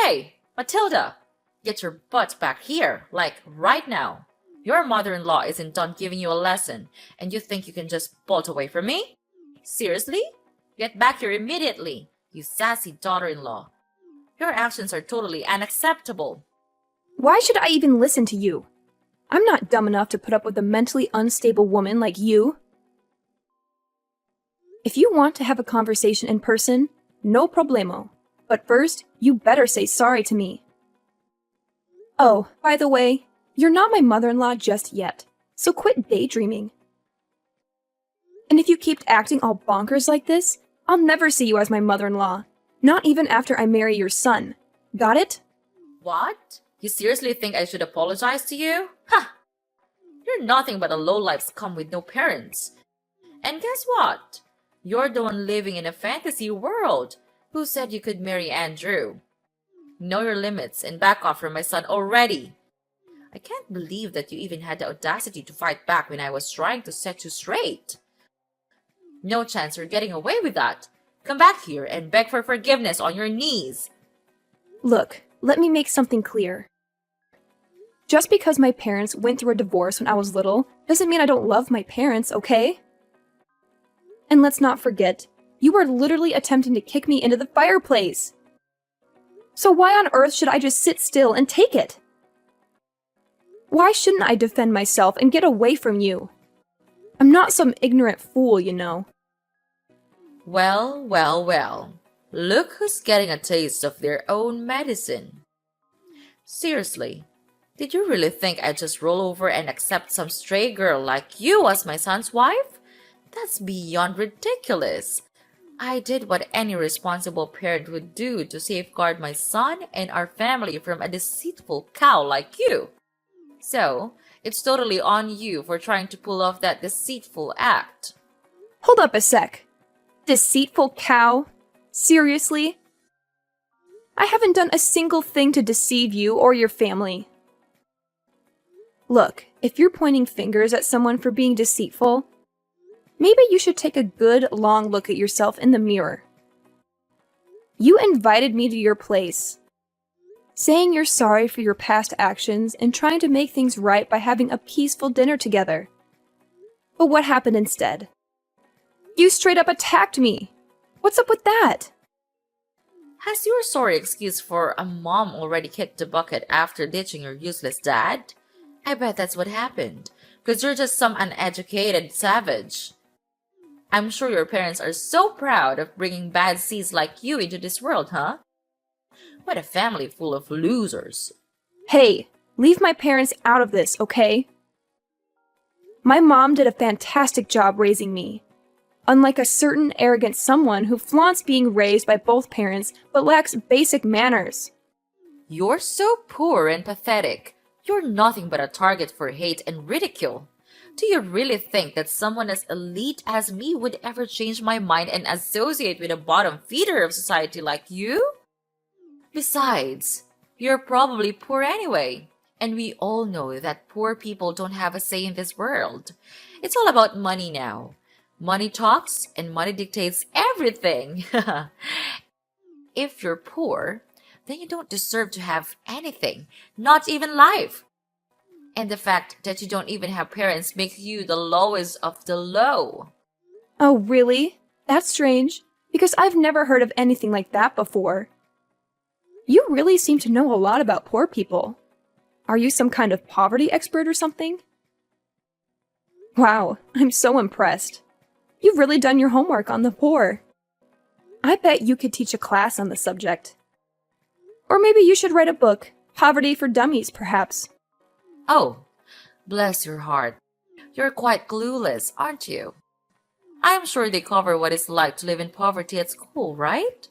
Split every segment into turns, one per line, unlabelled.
Hey, Matilda! Get your butt back here, like right now. Your mother-in-law isn't done giving you a lesson, and you think you can just bolt away from me? Seriously? Get back here immediately, you sassy daughter-in-law. Your actions are totally unacceptable.
Why should I even listen to you? I'm not dumb enough to put up with a mentally unstable woman like you. If you want to have a conversation in person, no problemo. But first, you better say sorry to me. Oh, by the way, you're not my mother-in-law just yet, so quit daydreaming. And if you keep acting all bonkers like this, I'll never see you as my mother-in-law. Not even after I marry your son. Got it?
What? You seriously think I should apologize to you? Ha! You're nothing but a lowlife scum with no parents. And guess what? You're the one living in a fantasy world. Who said you could marry Andrew? Know your limits and back off from my son already. I can't believe that you even had the audacity to fight back when I was trying to set you straight. No chance you're getting away with that. Come back here and beg for forgiveness on your knees.
Look, let me make something clear. Just because my parents went through a divorce when I was little doesn't mean I don't love my parents, okay? And let's not forget, you were literally attempting to kick me into the fireplace. So why on earth should I just sit still and take it? Why shouldn't I defend myself and get away from you? I'm not some ignorant fool, you know.
Well, well, well. Look who's getting a taste of their own medicine. Seriously, did you really think I'd just roll over and accept some stray girl like you as my son's wife? That's beyond ridiculous. I did what any responsible parent would do to safeguard my son and our family from a deceitful cow like you. So, it's totally on you for trying to pull off that deceitful act.
Hold up a sec. Deceitful cow? Seriously? I haven't done a single thing to deceive you or your family. Look, if you're pointing fingers at someone for being deceitful, maybe you should take a good, long look at yourself in the mirror. You invited me to your place, saying you're sorry for your past actions and trying to make things right by having a peaceful dinner together. But what happened instead? You straight up attacked me. What's up with that?
Has your sorry excuse for a mom already kicked the bucket after ditching your useless dad? I bet that's what happened, because you're just some uneducated savage. I'm sure your parents are so proud of bringing bad seeds like you into this world, huh? What a family full of losers.
Hey, leave my parents out of this, okay? My mom did a fantastic job raising me. Unlike a certain arrogant someone who flaunts being raised by both parents but lacks basic manners.
You're so poor and pathetic. You're nothing but a target for hate and ridicule. Do you really think that someone as elite as me would ever change my mind and associate with a bottom feeder of society like you? Besides, you're probably poor anyway, and we all know that poor people don't have a say in this world. It's all about money now. Money talks and money dictates everything. If you're poor, then you don't deserve to have anything, not even life. And the fact that you don't even have parents makes you the lowest of the low.
Oh, really? That's strange, because I've never heard of anything like that before. You really seem to know a lot about poor people. Are you some kind of poverty expert or something? Wow, I'm so impressed. You've really done your homework on the poor. I bet you could teach a class on the subject. Or maybe you should write a book, Poverty for Dummies, perhaps.
Oh, bless your heart. You're quite clueless, aren't you? I'm sure they cover what it's like to live in poverty at school, right?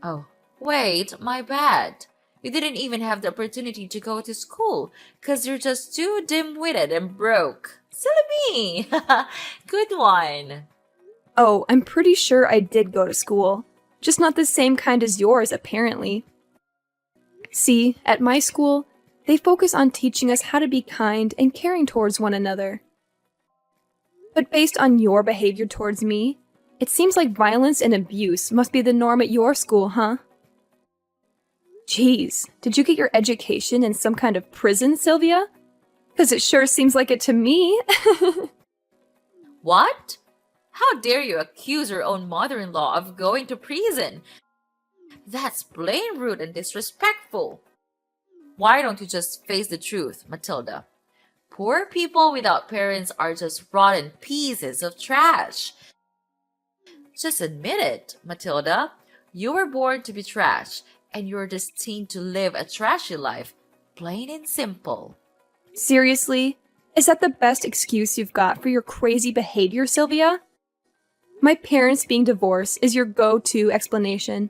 Oh, wait, my bad. You didn't even have the opportunity to go to school because you're just too dim-witted and broke. Silly me! Good one.
Oh, I'm pretty sure I did go to school. Just not the same kind as yours, apparently. See, at my school, they focus on teaching us how to be kind and caring towards one another. But based on your behavior towards me, it seems like violence and abuse must be the norm at your school, huh? Jeez, did you get your education in some kind of prison, Sylvia? Because it sure seems like it to me.
What? How dare you accuse your own mother-in-law of going to prison? That's plain rude and disrespectful. Why don't you just face the truth, Matilda? Poor people without parents are just rotten pieces of trash. Just admit it, Matilda. You were born to be trash, and you're destined to live a trashy life, plain and simple.
Seriously? Is that the best excuse you've got for your crazy behavior, Sylvia? My parents being divorced is your go-to explanation.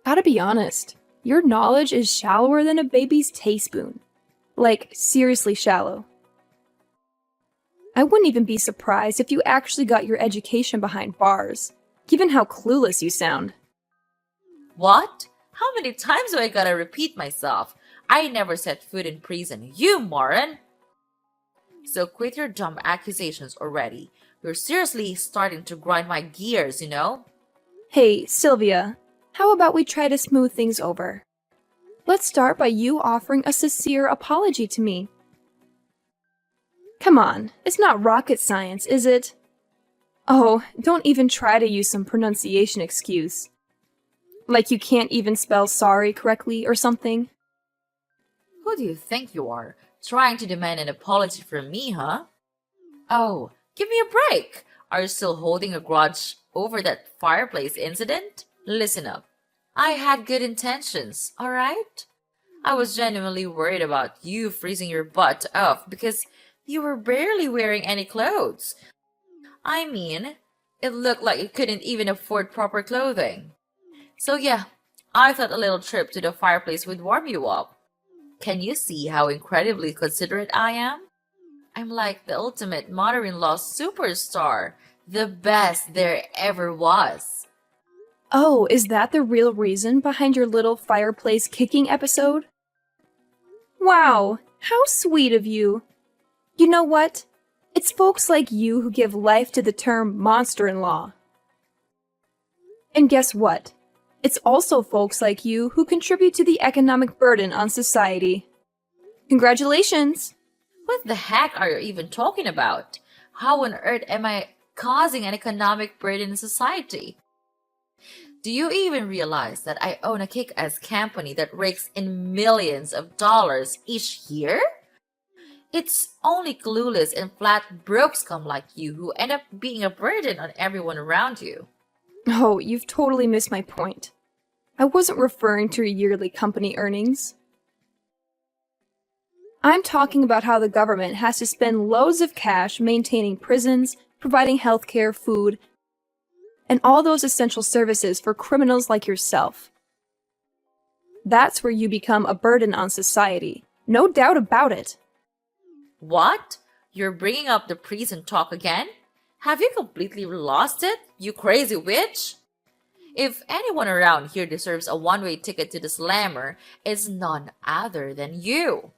Gotta be honest, your knowledge is shallower than a baby's teaspoon. Like, seriously shallow. I wouldn't even be surprised if you actually got your education behind bars, given how clueless you sound.
What? How many times do I gotta repeat myself? I never set foot in prison, you moron! So quit your dumb accusations already. You're seriously starting to grind my gears, you know?
Hey, Sylvia, how about we try to smooth things over? Let's start by you offering a sincere apology to me. Come on, it's not rocket science, is it? Oh, don't even try to use some pronunciation excuse. Like you can't even spell sorry correctly or something.
Who do you think you are? Trying to demand an apology from me, huh? Oh, give me a break! Are you still holding a grudge over that fireplace incident? Listen up. I had good intentions, alright? I was genuinely worried about you freezing your butt off because you were barely wearing any clothes. I mean, it looked like you couldn't even afford proper clothing. So yeah, I thought a little trip to the fireplace would warm you up. Can you see how incredibly considerate I am? I'm like the ultimate mother-in-law superstar, the best there ever was.
Oh, is that the real reason behind your little fireplace kicking episode? Wow, how sweet of you. You know what? It's folks like you who give life to the term monster-in-law. And guess what? It's also folks like you who contribute to the economic burden on society. Congratulations!
What the heck are you even talking about? How on earth am I causing an economic burden in society? Do you even realize that I own a kick-ass company that rakes in millions of dollars each year? It's only clueless and flat broke scum like you who end up being a burden on everyone around you.
Oh, you've totally missed my point. I wasn't referring to your yearly company earnings. I'm talking about how the government has to spend loads of cash maintaining prisons, providing healthcare, food, and all those essential services for criminals like yourself. That's where you become a burden on society. No doubt about it.
What? You're bringing up the prison talk again? Have you completely lost it, you crazy witch? If anyone around here deserves a one-way ticket to the slammer, it's none other than you.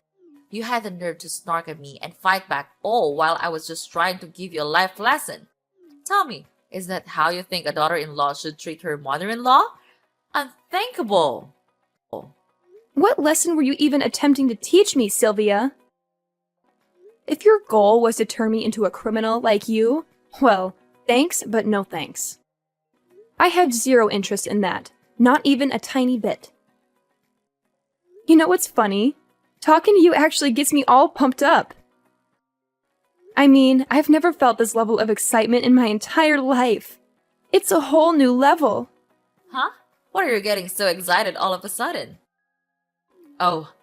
You had the nerve to snark at me and fight back all while I was just trying to give you a life lesson. Tell me, is that how you think a daughter-in-law should treat her mother-in-law? Unthinkable!
What lesson were you even attempting to teach me, Sylvia? If your goal was to turn me into a criminal like you, well, thanks, but no thanks. I have zero interest in that, not even a tiny bit. You know what's funny? Talking to you actually gets me all pumped up. I mean, I've never felt this level of excitement in my entire life. It's a whole new level.
Huh? What are you getting so excited all of a sudden? Oh,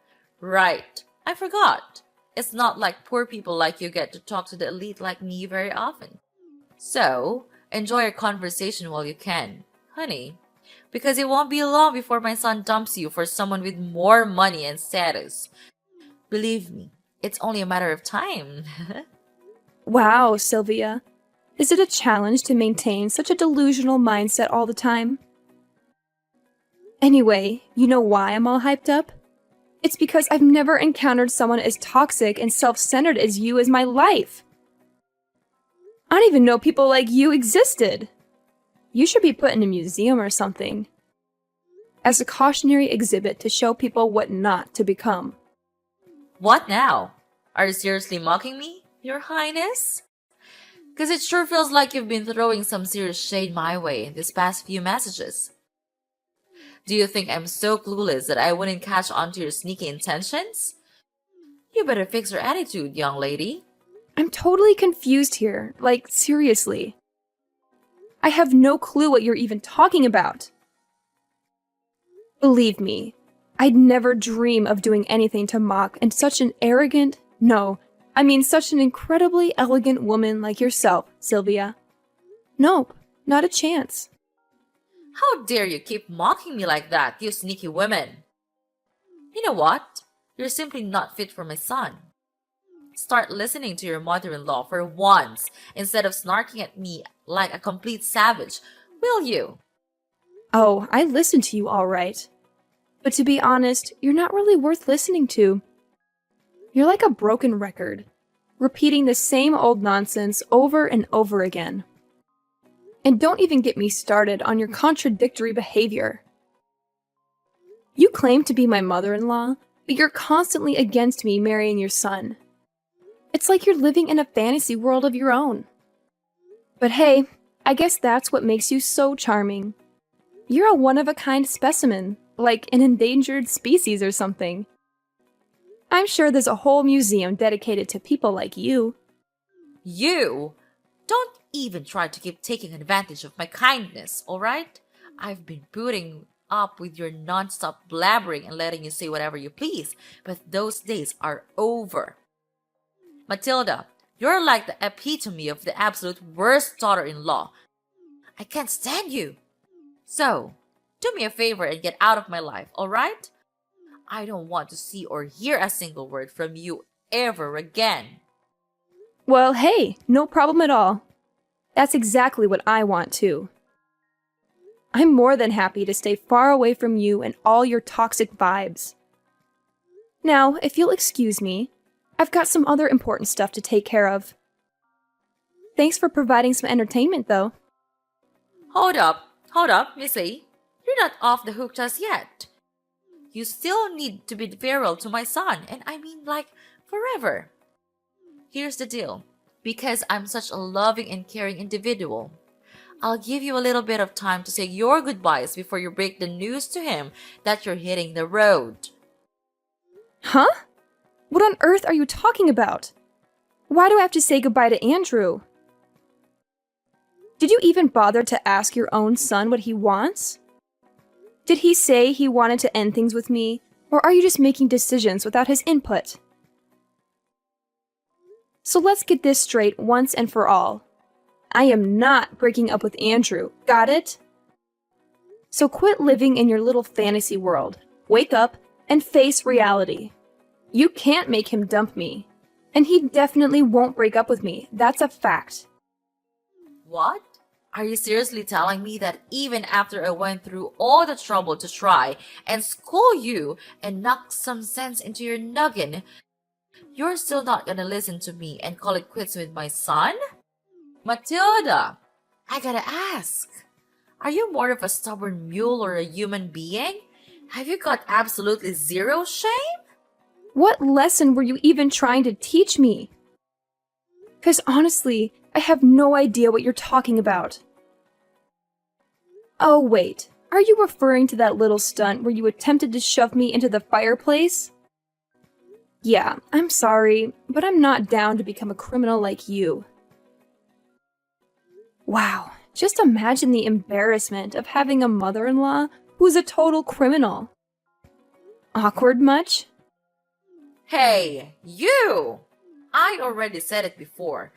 right. I forgot. It's not like poor people like you get to talk to the elite like me very often. So, enjoy your conversation while you can, honey. Because it won't be long before my son dumps you for someone with more money and status. Believe me, it's only a matter of time.
Wow, Sylvia. Is it a challenge to maintain such a delusional mindset all the time? Anyway, you know why I'm all hyped up? It's because I've never encountered someone as toxic and self-centered as you as my life. I don't even know people like you existed. You should be put in a museum or something. as a cautionary exhibit to show people what not to become.
What now? Are you seriously mocking me, Your Highness? Because it sure feels like you've been throwing some serious shade my way in these past few messages. Do you think I'm so clueless that I wouldn't catch on to your sneaky intentions? You better fix your attitude, young lady.
I'm totally confused here, like seriously. I have no clue what you're even talking about. Believe me, I'd never dream of doing anything to mock and such an arrogant, such an incredibly elegant woman like yourself, Sylvia. Nope, not a chance.
How dare you keep mocking me like that, you sneaky woman? You know what? You're simply not fit for my son. Start listening to your mother-in-law for once instead of snarking at me like a complete savage, will you?
Oh, I listen to you all right. But to be honest, you're not really worth listening to. You're like a broken record, repeating the same old nonsense over and over again. And don't even get me started on your contradictory behavior. You claim to be my mother-in-law, but you're constantly against me marrying your son. It's like you're living in a fantasy world of your own. But hey, I guess that's what makes you so charming. You're a one-of-a-kind specimen, like an endangered species or something. I'm sure there's a whole museum dedicated to people like you.
You? Don't even try to keep taking advantage of my kindness, alright? I've been putting up with your non-stop blabbering and letting you say whatever you please, but those days are over. Matilda, you're like the epitome of the absolute worst daughter-in-law. I can't stand you. So, do me a favor and get out of my life, alright? I don't want to see or hear a single word from you ever again.
Well, hey, no problem at all. That's exactly what I want too. I'm more than happy to stay far away from you and all your toxic vibes. Now, if you'll excuse me, I've got some other important stuff to take care of. Thanks for providing some entertainment, though.
Hold up, Missy. You're not off the hook just yet. You still need to be feral to my son, and I mean like forever. Here's the deal. Because I'm such a loving and caring individual, I'll give you a little bit of time to say your goodbyes before you break the news to him that you're hitting the road.
Huh? What on earth are you talking about? Why do I have to say goodbye to Andrew? Did you even bother to ask your own son what he wants? Did he say he wanted to end things with me, or are you just making decisions without his input? So let's get this straight once and for all. I am not breaking up with Andrew, got it? So quit living in your little fantasy world, wake up, and face reality. You can't make him dump me, and he definitely won't break up with me, that's a fact.
What? Are you seriously telling me that even after I went through all the trouble to try and school you and knock some sense into your noggin, you're still not gonna listen to me and call it quits with my son? Matilda, I gotta ask, are you more of a stubborn mule or a human being? Have you got absolutely zero shame?
What lesson were you even trying to teach me? 'Cause honestly, I have no idea what you're talking about. Oh wait, are you referring to that little stunt where you attempted to shove me into the fireplace? Yeah, I'm sorry, but I'm not down to become a criminal like you. Wow, just imagine the embarrassment of having a mother-in-law who's a total criminal. Awkward much?
Hey, you! I already said it before,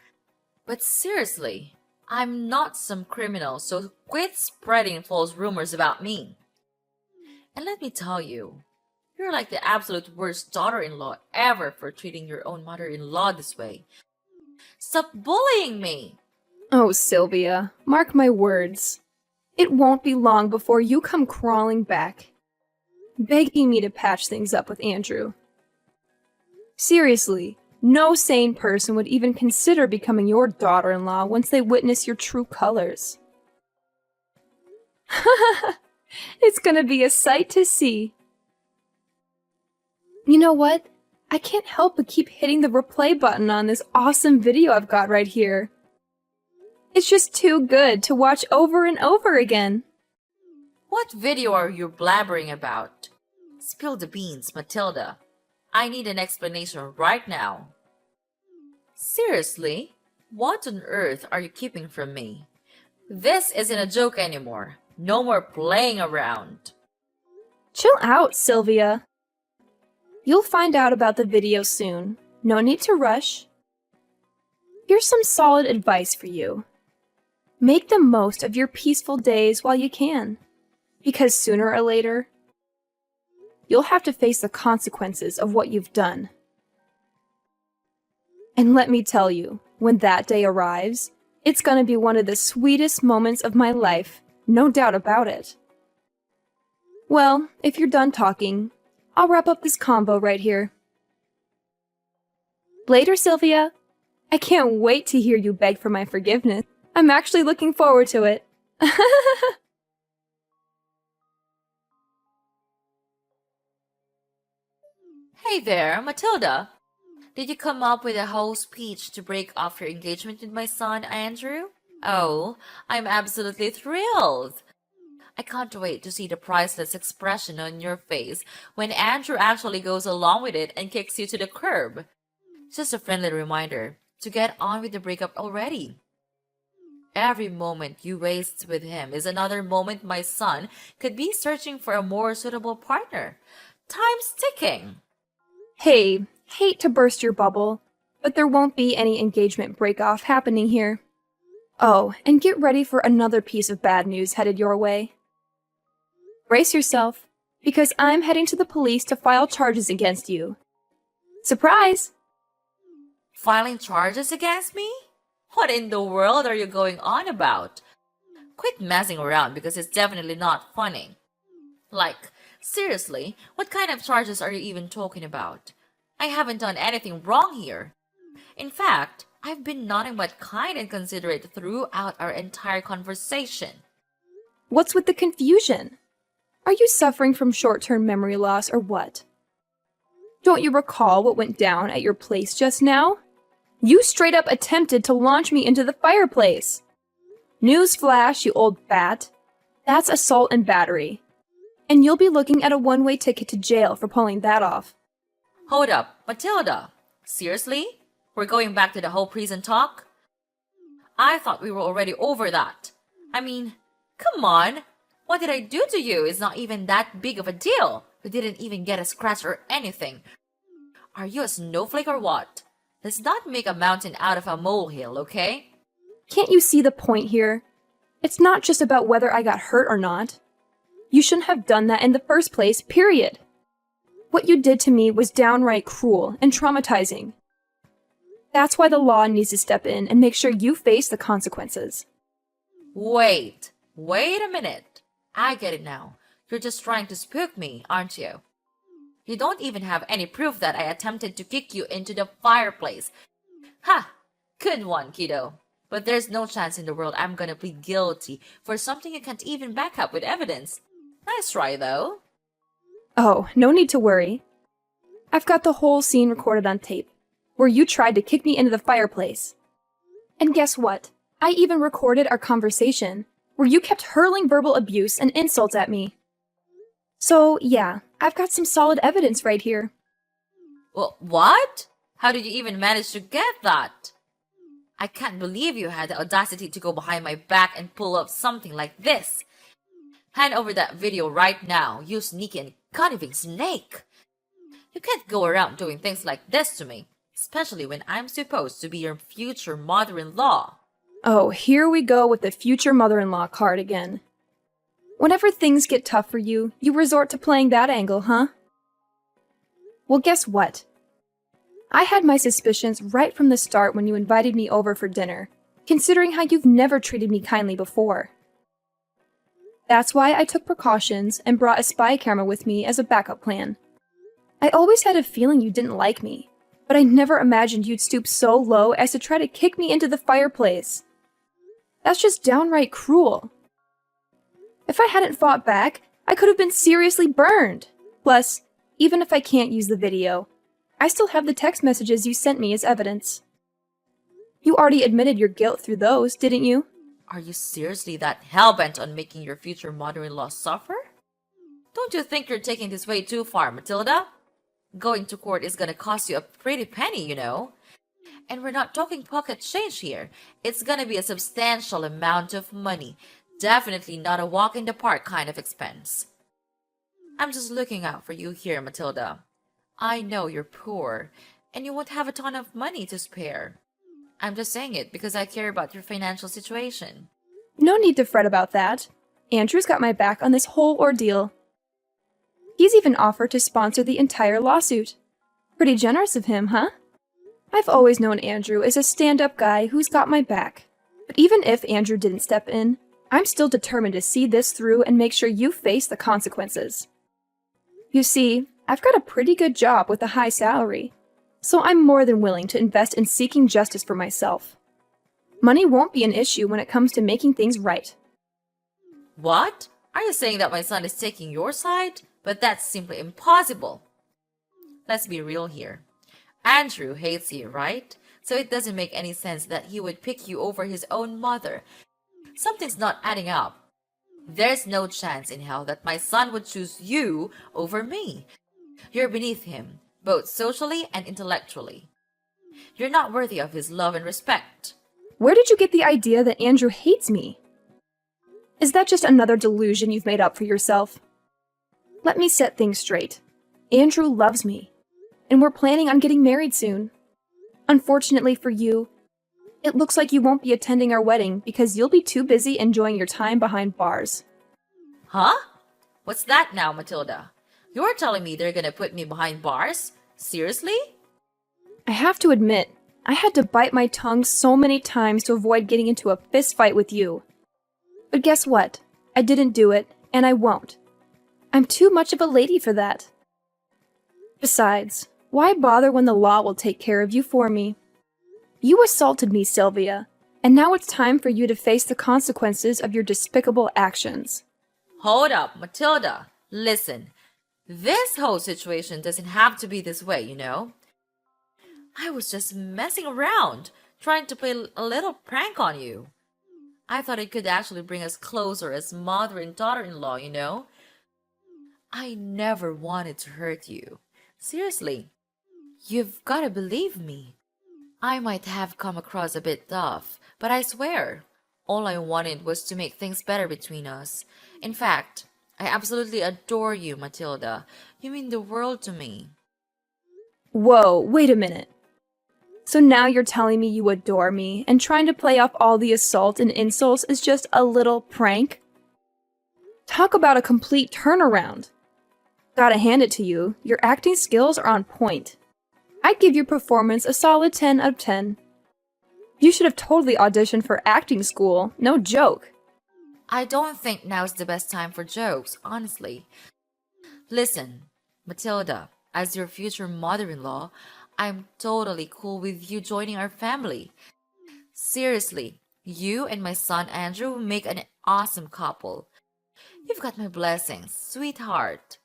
but seriously, I'm not some criminal, so quit spreading false rumors about me. And let me tell you, you're like the absolute worst daughter-in-law ever for treating your own mother-in-law this way. Stop bullying me!
Oh, Sylvia, mark my words. It won't be long before you come crawling back, begging me to patch things up with Andrew. Seriously, no sane person would even consider becoming your daughter-in-law once they witness your true colors. It's gonna be a sight to see. You know what? I can't help but keep hitting the replay button on this awesome video I've got right here. It's just too good to watch over and over again.
What video are you blabbering about? Spill the beans, Matilda. I need an explanation right now. Seriously? What on earth are you keeping from me? This isn't a joke anymore. No more playing around.
Chill out, Sylvia. You'll find out about the video soon. No need to rush. Here's some solid advice for you. Make the most of your peaceful days while you can, because sooner or later, you'll have to face the consequences of what you've done. And let me tell you, when that day arrives, it's gonna be one of the sweetest moments of my life, no doubt about it. Well, if you're done talking, I'll wrap up this convo right here. Later, Sylvia. I can't wait to hear you beg for my forgiveness. I'm actually looking forward to it.
Hey there, Matilda. Did you come up with a whole speech to break off your engagement with my son, Andrew? Oh, I'm absolutely thrilled. I can't wait to see the priceless expression on your face when Andrew actually goes along with it and kicks you to the curb. Just a friendly reminder to get on with the breakup already. Every moment you waste with him is another moment my son could be searching for a more suitable partner. Time's ticking.
Hey, hate to burst your bubble, but there won't be any engagement break-off happening here. Oh, and get ready for another piece of bad news headed your way. Brace yourself, because I'm heading to the police to file charges against you. Surprise!
Filing charges against me? What in the world are you going on about? Quit messing around because it's definitely not funny. Like, seriously, what kind of charges are you even talking about? I haven't done anything wrong here. In fact, I've been nothing but kind and considerate throughout our entire conversation.
What's with the confusion? Are you suffering from short-term memory loss or what? Don't you recall what went down at your place just now? You straight up attempted to launch me into the fireplace. Newsflash, you old bat. That's assault and battery. And you'll be looking at a one-way ticket to jail for pulling that off.
Hold up, Matilda. Seriously? We're going back to the whole prison talk? I thought we were already over that. I mean, come on. What did I do to you? It's not even that big of a deal. You didn't even get a scratch or anything. Are you a snowflake or what? Let's not make a mountain out of a molehill, okay?
Can't you see the point here? It's not just about whether I got hurt or not. You shouldn't have done that in the first place, period. What you did to me was downright cruel and traumatizing. That's why the law needs to step in and make sure you face the consequences.
Wait a minute. I get it now. You're just trying to spook me, aren't you? You don't even have any proof that I attempted to kick you into the fireplace. Ha! Good one, kiddo. But there's no chance in the world I'm gonna plead guilty for something you can't even back up with evidence. Nice try, though.
Oh, no need to worry. I've got the whole scene recorded on tape, where you tried to kick me into the fireplace. And guess what? I even recorded our conversation, where you kept hurling verbal abuse and insults at me. So, yeah, I've got some solid evidence right here.
Well, what? How did you even manage to get that? I can't believe you had the audacity to go behind my back and pull up something like this. Hand over that video right now, you sneaky and conniving snake. You can't go around doing things like this to me, especially when I'm supposed to be your future mother-in-law.
Oh, here we go with the future mother-in-law card again. Whenever things get tough for you, you resort to playing that angle, huh? Well, guess what? I had my suspicions right from the start when you invited me over for dinner, considering how you've never treated me kindly before. That's why I took precautions and brought a spy camera with me as a backup plan. I always had a feeling you didn't like me, but I never imagined you'd stoop so low as to try to kick me into the fireplace. That's just downright cruel. If I hadn't fought back, I could have been seriously burned. Plus, even if I can't use the video, I still have the text messages you sent me as evidence. You already admitted your guilt through those, didn't you?
Are you seriously that hell-bent on making your future mother-in-law suffer? Don't you think you're taking this way too far, Matilda? Going to court is gonna cost you a pretty penny, you know. And we're not talking pocket change here. It's gonna be a substantial amount of money. Definitely not a walk in the park kind of expense. I'm just looking out for you here, Matilda. I know you're poor, and you won't have a ton of money to spare. I'm just saying it because I care about your financial situation.
No need to fret about that. Andrew's got my back on this whole ordeal. He's even offered to sponsor the entire lawsuit. Pretty generous of him, huh? I've always known Andrew as a stand-up guy who's got my back. But even if Andrew didn't step in, I'm still determined to see this through and make sure you face the consequences. You see, I've got a pretty good job with a high salary, so I'm more than willing to invest in seeking justice for myself. Money won't be an issue when it comes to making things right.
What? Are you saying that my son is taking your side? But that's simply impossible. Let's be real here. Andrew hates you, right? So it doesn't make any sense that he would pick you over his own mother. Something's not adding up. There's no chance in hell that my son would choose you over me. You're beneath him, both socially and intellectually. You're not worthy of his love and respect.
Where did you get the idea that Andrew hates me? Is that just another delusion you've made up for yourself? Let me set things straight. Andrew loves me, and we're planning on getting married soon. Unfortunately for you, it looks like you won't be attending our wedding because you'll be too busy enjoying your time behind bars.
Huh? What's that now, Matilda? You're telling me they're gonna put me behind bars? Seriously?
I have to admit, I had to bite my tongue so many times to avoid getting into a fist fight with you. But guess what? I didn't do it, and I won't. I'm too much of a lady for that. Besides, why bother when the law will take care of you for me? You assaulted me, Sylvia, and now it's time for you to face the consequences of your despicable actions.
Hold up, Matilda. Listen, this whole situation doesn't have to be this way, you know? I was just messing around, trying to play a little prank on you. I thought it could actually bring us closer as mother and daughter-in-law, you know? I never wanted to hurt you. Seriously, you've gotta believe me. I might have come across a bit tough, but I swear, all I wanted was to make things better between us. In fact, I absolutely adore you, Matilda. You mean the world to me.
Whoa, wait a minute. So now you're telling me you adore me, and trying to play off all the assault and insults is just a little prank? Talk about a complete turnaround. Gotta hand it to you, your acting skills are on point. I'd give your performance a solid 10 out of 10. You should have totally auditioned for acting school, no joke.
I don't think now's the best time for jokes, honestly. Listen, Matilda, as your future mother-in-law, I'm totally cool with you joining our family. Seriously, you and my son Andrew make an awesome couple. You've got my blessings, sweetheart.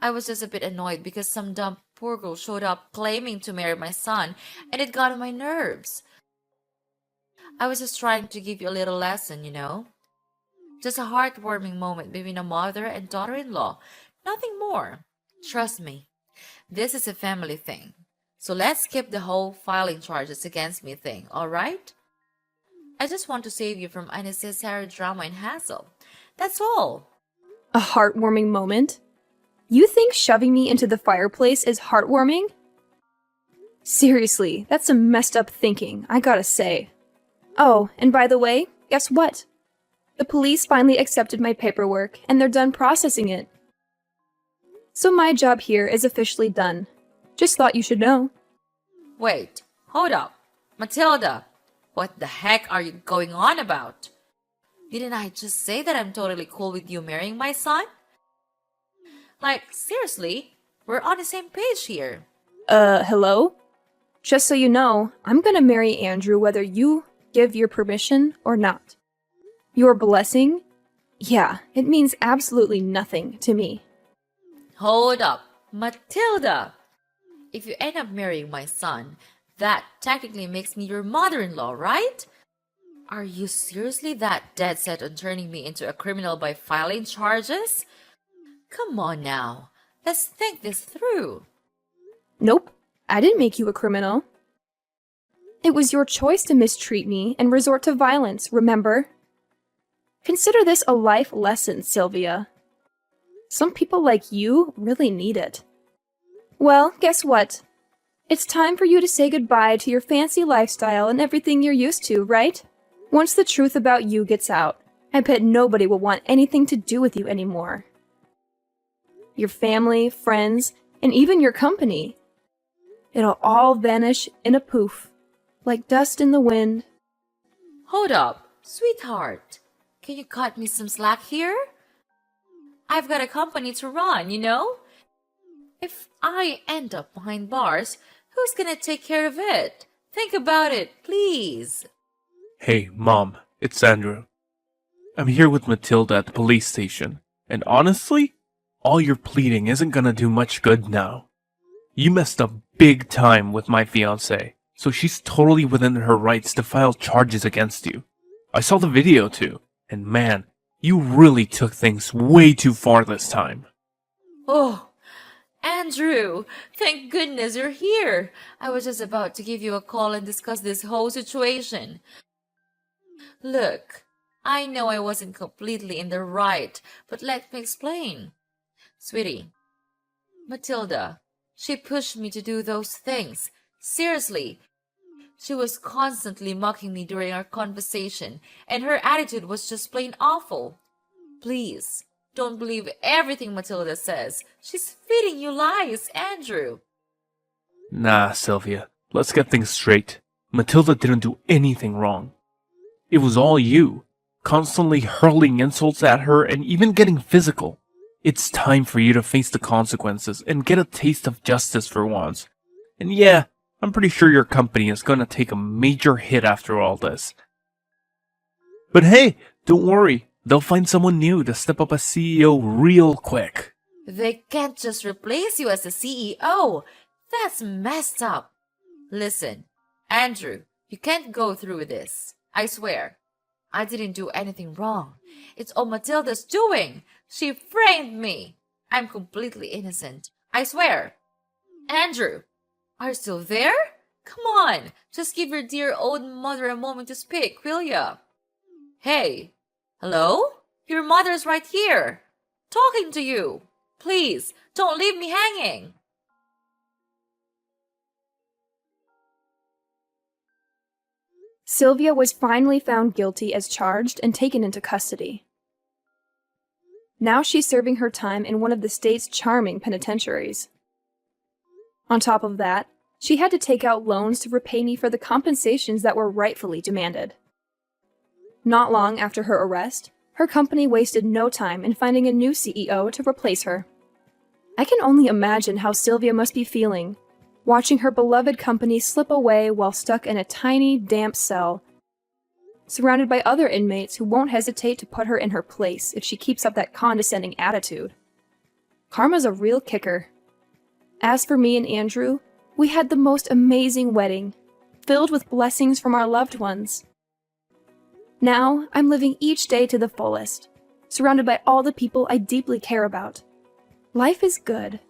I was just a bit annoyed because some dumb poor girl showed up claiming to marry my son, and it got on my nerves. I was just trying to give you a little lesson, you know? Just a heartwarming moment between a mother and daughter-in-law. Nothing more. Trust me, this is a family thing. So let's skip the whole filing charges against me thing, alright? I just want to save you from unnecessary drama and hassle. That's all.
A heartwarming moment? You think shoving me into the fireplace is heartwarming? Seriously, that's some messed up thinking, I gotta say. Oh, and by the way, guess what? The police finally accepted my paperwork, and they're done processing it. So my job here is officially done. Just thought you should know.
Wait, hold up. Matilda, what the heck are you going on about? Didn't I just say that I'm totally cool with you marrying my son? Like, seriously, we're on the same page here.
Hello? Just so you know, I'm gonna marry Andrew whether you give your permission or not. Your blessing, Yeah, it means absolutely nothing to me.
Hold up, Matilda! If you end up marrying my son, that technically makes me your mother-in-law, right? Are you seriously that dead set on turning me into a criminal by filing charges? Come on now, let's think this through.
Nope, I didn't make you a criminal. It was your choice to mistreat me and resort to violence, remember? Consider this a life lesson, Sylvia. Some people like you really need it. Well, guess what? It's time for you to say goodbye to your fancy lifestyle and everything you're used to, right? Once the truth about you gets out, I bet nobody will want anything to do with you anymore. Your family, friends, and even your company. It'll all vanish in a poof, like dust in the wind.
Hold up, sweetheart. Can you cut me some slack here? I've got a company to run, you know? If I end up behind bars, who's gonna take care of it? Think about it, please.
Hey, Mom, it's Andrew. I'm here with Matilda at the police station, and honestly, all your pleading isn't gonna do much good now. You messed up big time with my fiancée, so she's totally within her rights to file charges against you. I saw the video too, and man, you really took things way too far this time.
Oh, Andrew, thank goodness you're here. I was just about to give you a call and discuss this whole situation. Look, I know I wasn't completely in the right, but let me explain. Sweetie, Matilda, she pushed me to do those things. Seriously. She was constantly mocking me during our conversation, and her attitude was just plain awful. Please, don't believe everything Matilda says. She's feeding you lies, Andrew.
Nah, Sylvia, let's get things straight. Matilda didn't do anything wrong. It was all you, constantly hurling insults at her and even getting physical. It's time for you to face the consequences and get a taste of justice for once. And yeah, I'm pretty sure your company is gonna take a major hit after all this. But hey, don't worry, they'll find someone new to step up as CEO real quick.
They can't just replace you as the CEO. That's messed up. Listen, Andrew, you can't go through with this. I swear. I didn't do anything wrong. It's all Matilda's doing. She framed me. I'm completely innocent. I swear. Andrew, are you still there? Come on, just give your dear old mother a moment to speak, will ya? Hey, hello? Your mother's right here. Talking to you. Please, don't leave me hanging.
Sylvia was finally found guilty as charged and taken into custody. Now she's serving her time in one of the state's charming penitentiaries. On top of that, she had to take out loans to repay me for the compensations that were rightfully demanded. Not long after her arrest, her company wasted no time in finding a new CEO to replace her. I can only imagine how Sylvia must be feeling, watching her beloved company slip away while stuck in a tiny, damp cell, surrounded by other inmates who won't hesitate to put her in her place if she keeps up that condescending attitude. Karma's a real kicker. As for me and Andrew, we had the most amazing wedding, filled with blessings from our loved ones. Now, I'm living each day to the fullest, surrounded by all the people I deeply care about. Life is good.